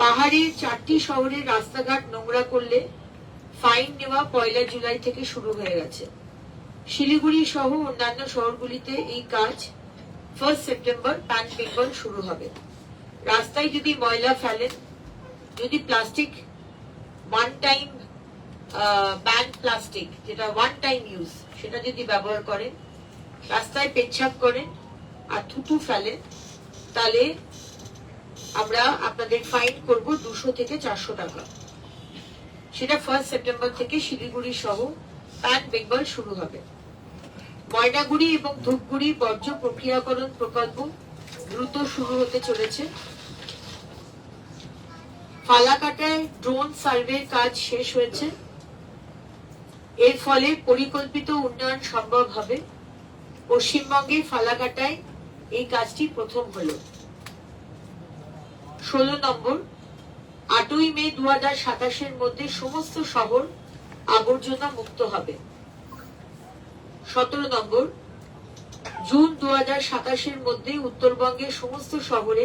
পাহাড়ের 4টি শহরের রাস্তাঘাট নোংরা করলে ফাইন নেওয়া 1 জুলাই থেকে শুরু হয়ে গেছে। শিলিগুড়ি সহ অন্যান্য শহরগুলিতে এই কাজ 1 সেপ্টেম্বর প্যান বেঙ্গল শুরু হবে। রাস্তায় যদি ময়লা ফেলেন, যদি plastic one time ban plastic, যেটা ওয়ান টাইম ইউজ, সেটা যদি ব্যবহার করেন, রাস্তায় পেচ্ছাপ করেন আর থুতু ফেলেন, তাহলে আমরা আপনাদের ফাইন করব 200 থেকে 400 টাকা। সেটা 1 সেপ্টেম্বর থেকে শিলিগুড়ি সহ প্যান বেঙ্গল শুরু হবে। ময়নাগুড়ি এবং ধূপগুড়ি বর্জ্য প্রক্রিয়াকরণ প্রকল্প দ্রুত শুরু হতে চলেছে। ফালাকাটায় ড্রোন সার্ভের কাজ শেষ হয়েছে। এর ফলে পরিকল্পিত উন্নয়ন সম্ভব হবে। পশ্চিমবঙ্গে ফালাকাটায় এই কাজটি প্রথম হলো। 16 নম্বর, 8ই মে 2027 মধ্যে সমস্ত শহর আবর্জনা মুক্ত হবে। 17 নম্বর, জুন 2027 মধ্যে উত্তরবঙ্গের সমস্ত শহরে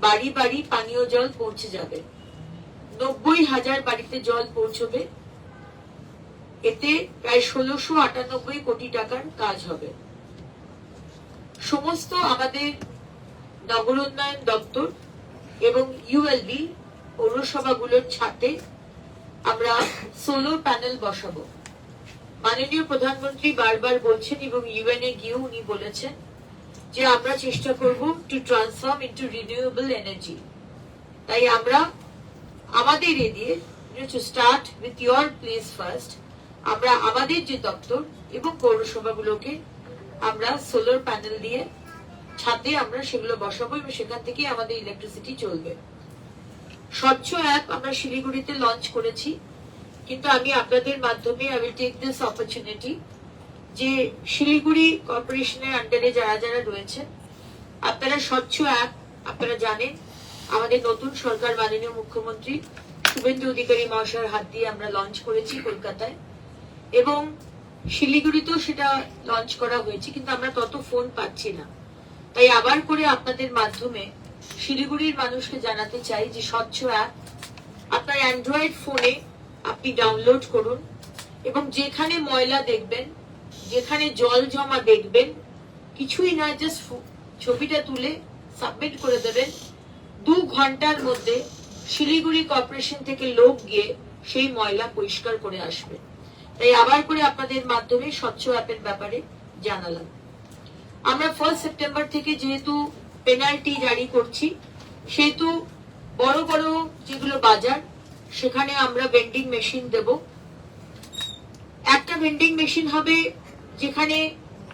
বাড়ি বাড়ি পানীয় জল পৌঁছে যাবে। 90,000 বাড়িতে জল পৌঁছবে। এতে প্রায় 1698 কোটি টাকার কাজ হবে। সমস্ত আমাদের নগর উন্নয়ন দপ্তর এবং ইউএলবি পৌরসভাগুলোর ছাদে আমরা সোলার প্যানেল বসাবো। মাননীয় প্রধানমন্ত্রী বারবার বলছেন এবং ইউএনএ গিয়েও উনি বলেছেন যে আমরা চেষ্টা করব to transform into renewable energy. তাই আমরা আমাদের এরিয়ে to start with your place first, আমরা আমাদের যে দপ্তর এবং পৌরসভাগুলোকে আমরা সোলার প্যানেল দিয়ে ছাদে আমরা সেগুলো বসাবো এবং সেখান থেকে আমাদের ইলেকট্রিসিটি চলবে। স্বচ্ছ অ্যাপ আমরা শিলিগুড়িতে লঞ্চ করেছি, কিন্তু আমি আপনাদের মাধ্যমে I will take this opportunity যে শিলিগুড়ি কর্পোরেশনের আন্ডারে যারা যারা রয়েছে, আপনারা স্বচ্ছ অ্যাপ আপনারা জানেন আমাদের নতুন সরকার মাননীয় মুখ্যমন্ত্রী শুভেন্দু অধিকারী মহাশয়ের হাত দিয়ে আমরা লঞ্চ করেছি কলকাতায়, এবং শিলিগুড়িতেও সেটা লঞ্চ করা হয়েছে, কিন্তু আমরা তত ফোন পাচ্ছি না। তাই আবার করে আপনাদের মাধ্যমে শিলিগুড়ির মানুষকে জানাতে চাই যে স্বচ্ছ অ্যাপ আপনার অ্যান্ড্রয়েড ফোনে আপনি ডাউনলোড করুন এবং যেখানে ময়লা দেখবেন, যেখানে জল জমা দেখবেন, কিছুই নয়, জাস্ট ছবিটা তুলে সাবমিট করে দেবেন। 2 ঘন্টার মধ্যে শিলিগুড়ি কর্পোরেশন থেকে লোক গিয়ে সেই ময়লা পরিষ্কার করে আসবে। তাই আবার করে আপনাদের মাধ্যমে স্বচ্ছ অ্যাপের ব্যাপারে জানালাম। আমরা 1 সেপ্টেম্বর থেকে যেহেতু পেনাল্টি জারি করছি, সেহেতু বড় বড় যেগুলো বাজার সেখানে আমরা ভেন্ডিং মেশিন দেব। একটা ভেন্ডিং মেশিন হবে যেখানে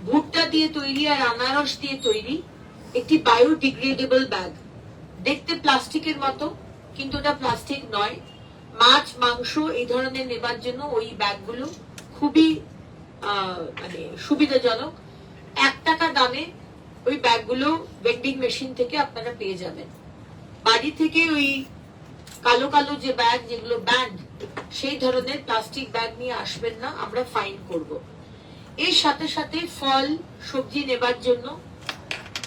ভুট্টা দিয়ে তৈরি আর আনারস দিয়ে তৈরি একটি বায়োডিগ্রেডেবল ব্যাগ, দেখতে প্লাস্টিকের মতো কিন্তু ওটা প্লাস্টিক নয়। মাছ মাংস এই ধরনের নেবার জন্য ওই ব্যাগগুলো খুবই মানে সুবিধাজনক। 1 টাকা দামে ওই ব্যাগগুলো ভেন্ডিং মেশিন থেকে আপনারা পেয়ে যাবেন। বাড়ি থেকে ওই কালো কালো যে ব্যাগ যেগুলো ব্যান্ড, সেই ধরনের প্লাস্টিক ব্যাগ নিয়ে আসবেন না, আমরা ফাইন করব। এর সাথে সাথে ফল সবজি নেবার জন্য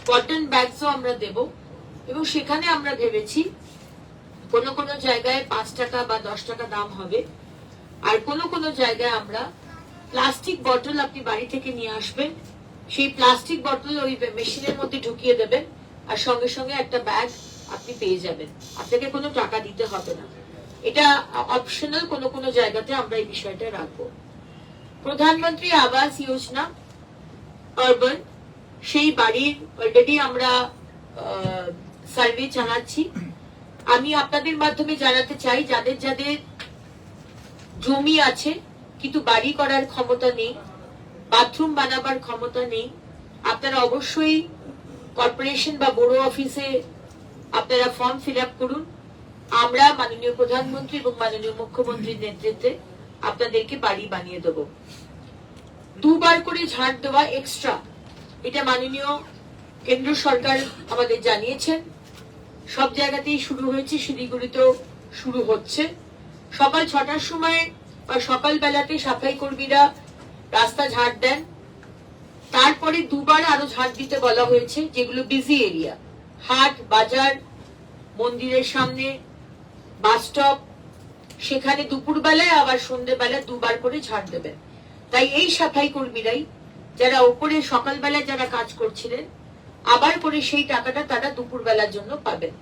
কটন ব্যাগসও আমরা দেব, এবং সেখানে আমরা ভেবেছি কোনো কোনো জায়গায় 5 টাকা বা 10 টাকা দাম হবে, আর কোনো কোনো জায়গায় আমরা প্লাস্টিক বটল আপনি বাড়ি থেকে নিয়ে আসবেন, সেই প্লাস্টিক বটল ওই মেশিনের মধ্যে ঢুকিয়ে দেবেন আর সঙ্গে সঙ্গে একটা ব্যাগ আপনি পেয়ে যাবেন, আপনাকে কোনো টাকা দিতে হবে না। এটা অপশনাল, কোনো কোনো জায়গাতে আমরা এই বিষয়টা রাখবো। প্রধানমন্ত্রী আবাস যোজনা আরবান, সেই বাড়ির অলরেডি আমরা সার্ভে চালাচ্ছি। আমি আপনাদের মাধ্যমে জানাতে চাই যাদের যাদের জমি আছে কিন্তু বাড়ি করার ক্ষমতা নেই, বাথরুম বানাবার ক্ষমতা নেই, আপনারা অবশ্যই কর্পোরেশন বা বড় অফিসে আপনারা ফর্ম ফিল আপ করুন। আমরা মাননীয় প্রধানমন্ত্রী এবং মাননীয় মুখ্যমন্ত্রীর নেতৃত্বে আপনাদেরকে বাড়ি বানিয়ে দেব। 2 বার করে ঝাড় দেওয়া এক্সট্রা, এটা মাননীয় কেন্দ্র সরকার আমাদের জানিয়েছেন। সব জায়গাতেই শুরু হয়েছে, শিলিগুড়িতেও শুরু হচ্ছে। সকাল 6টার সময় বা সকাল বেলাতে সাফাই কর্মীরা রাস্তা ঝাড় দেন, তারপরে 2 বার আরো ঝাড় দিতে বলা হয়েছে যেগুলো বিজি এরিয়া, হাট বাজার, মন্দিরের সামনে, বাস স্টপ, সেখানে দুপুরবেলায় আবার সন্ধ্যেবেলা দুবার করে ঝাড় দেবেন। তাই এই সাফাই কর্মীরাই যারা ওপরে সকালবেলা যারা কাজ করছিলেন, আবার করে সেই টাকাটা তারা দুপুরবেলার জন্য পাবেন।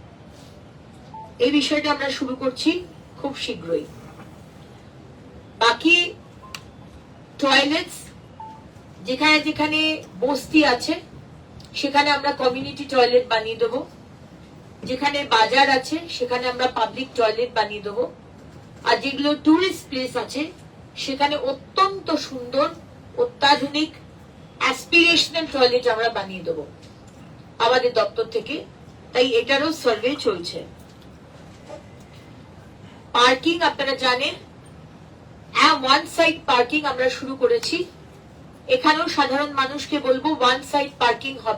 এই বিষয়টা আমরা শুরু করছি খুব শীঘ্রই। বাকি টয়লেটস যেখানে যেখানে বস্তি আছে সেখানে আমরা কমিউনিটি টয়লেট বানিয়ে দেবো, যেখানে বাজার আছে সেখানে আমরা পাবলিক টয়লেট বানিয়ে দেবো, আর যেগুলো টুরিস্ট প্লেস আছে সেখানে অত্যন্ত সুন্দর অত্যাধুনিক অ্যাসপিরেশনাল টয়লেট আমরা বানিয়ে দেবো আমাদের দপ্তর থেকে। তাই এটারও সার্ভে চলছে। পার্কিং আপনারা জানেন, ওয়ান সাইড পার্কিং আমরা শুরু করেছি। এখানেও সাধারণ মানুষকে বলবো ওয়ান সাইড পার্কিং হবে।